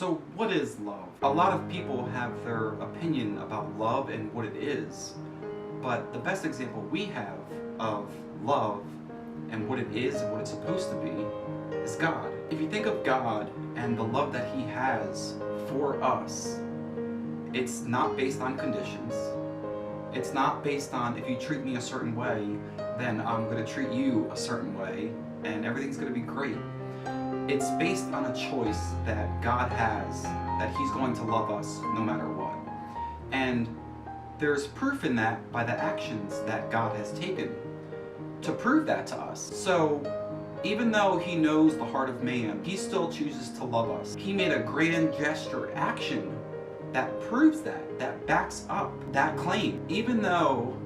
So what is love? A lot of people have their opinion about love and what it is, but the best example we have of love and what it is and what it's supposed to be is God. If you think of God and the love that He has for us, it's not based on conditions. It's not based on if you treat me a certain way, then I'm going to treat you a certain way and everything's going to be great. It's based on a choice that God has, that He's going to love us no matter what. And there's proof in that by the actions that God has taken to prove that to us. So even though He knows the heart of man, He still chooses to love us. He made a grand gesture action that proves that backs up that claim. Even though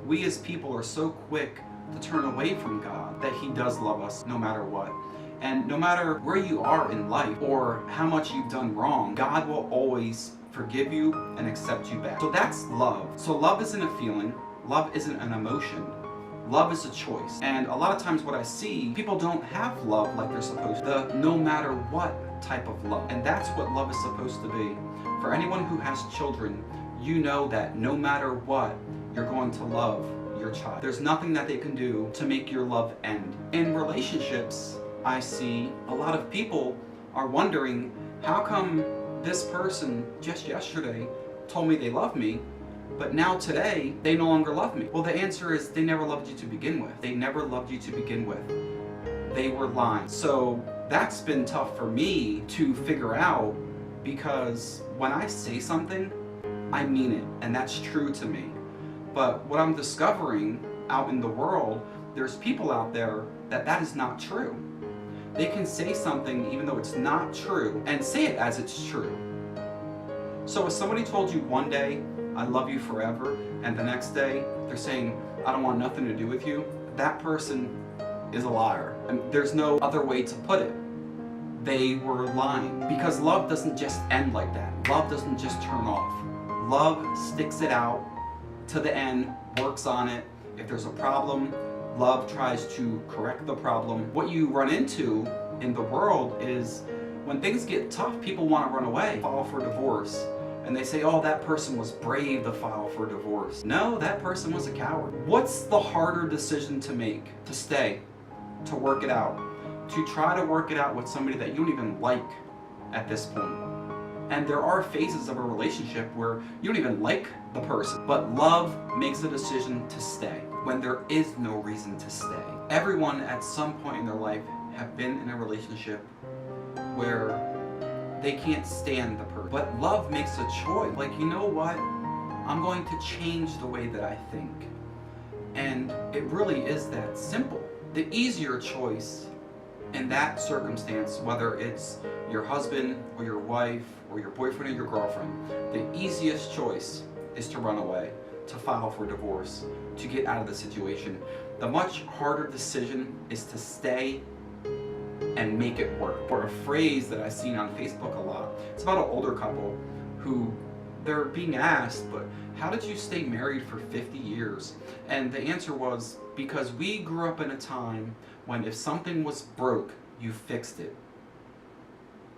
we as people are so quick to turn away from God, that He does love us no matter what. And no matter where you are in life or how much you've done wrong, God will always forgive you and accept you back. So that's love. So love isn't a feeling, love isn't an emotion, love is a choice. And a lot of times what I see, people don't have love like they're supposed to. The no matter what type of love. And that's what love is supposed to be. For anyone who has children, you know that no matter what, you're going to love your child. There's nothing that they can do to make your love end. In relationships, I see a lot of people are wondering, how come this person just yesterday told me they love me, but now today they no longer love me? Well, the answer is they never loved you to begin with. They never loved you to begin with. They were lying. So that's been tough for me to figure out, because when I say something, I mean it, and that's true to me. But what I'm discovering out in the world, there's people out there that is not true. They can say something even though it's not true and say it as it's true. So if somebody told you one day, I love you forever, and the next day they're saying, I don't want nothing to do with you, that person is a liar. And there's no other way to put it. They were lying. Because love doesn't just end like that. Love doesn't just turn off. Love sticks it out to the end, works on it. If there's a problem, love tries to correct the problem. What you run into in the world is when things get tough, people want to run away, file for divorce. And they say, oh, that person was brave to file for divorce. No, that person was a coward. What's the harder decision to make? To stay, to work it out, to try to work it out with somebody that you don't even like at this point. And there are phases of a relationship where you don't even like the person, but love makes a decision to stay when there is no reason to stay. Everyone at some point in their life have been in a relationship where they can't stand the person. But love makes a choice. Like, you know what? I'm going to change the way that I think. And it really is that simple. The easier choice in that circumstance, whether it's your husband or your wife or your boyfriend or your girlfriend, the easiest choice is to run away, to file for divorce, to get out of the situation. The much harder decision is to stay and make it work. Or a phrase that I've seen on Facebook a lot, it's about an older couple who they're being asked, but how did you stay married for 50 years? And the answer was, because we grew up in a time when if something was broke, you fixed it.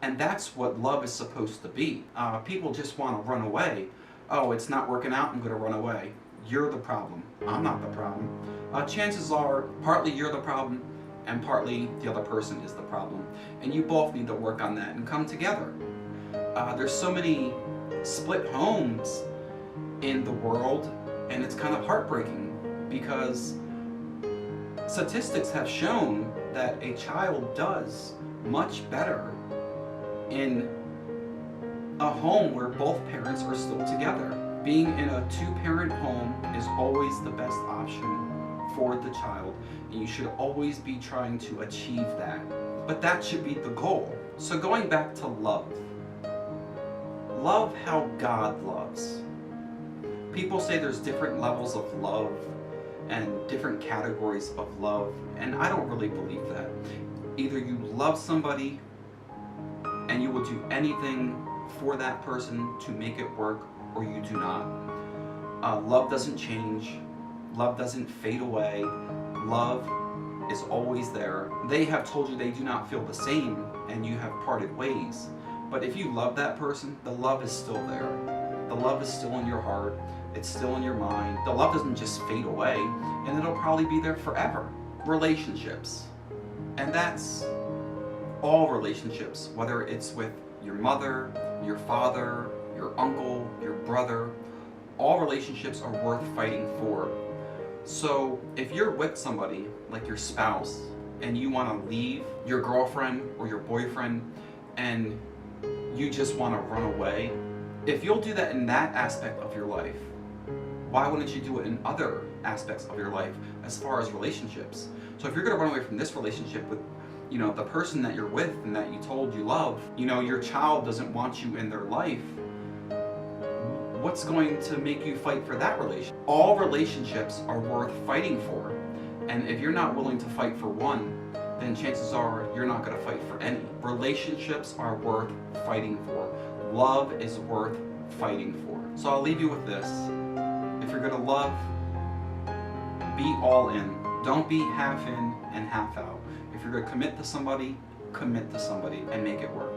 And that's what love is supposed to be. People just want to run away. Oh, it's not working out, I'm going to run away. You're the problem. I'm not the problem. Chances are, partly you're the problem, and partly the other person is the problem. And you both need to work on that and come together. There's so many split homes in the world, and it's kind of heartbreaking because statistics have shown that a child does much better in a home where both parents are still together. Being in a two-parent home is always the best option for the child, and you should always be trying to achieve that. But that should be the goal. So going back to love. Love how God loves. People say there's different levels of love and different categories of love, and I don't really believe that. Either you love somebody and you will do anything for that person to make it work, or you do not. Love doesn't change. Love doesn't fade away. Love is always there. They have told you they do not feel the same and you have parted ways. But if you love that person, the love is still there. The love is still in your heart. It's still in your mind. The love doesn't just fade away, and it'll probably be there forever. Relationships. And that's all relationships, whether it's with your mother, your father, your uncle, your brother. All relationships are worth fighting for. So if you're with somebody like your spouse and you want to leave your girlfriend or your boyfriend and you just want to run away, if you'll do that in that aspect of your life, why wouldn't you do it in other aspects of your life as far as relationships? So if you're going to run away from this relationship with, the person that you're with and that you told you love, your child doesn't want you in their life, what's going to make you fight for that relationship? All relationships are worth fighting for. And if you're not willing to fight for one, then chances are you're not going to fight for any. Relationships are worth fighting for. Love is worth fighting for. So I'll leave you with this. If you're going to love, be all in. Don't be half in and half out. If you're going to commit to somebody and make it work.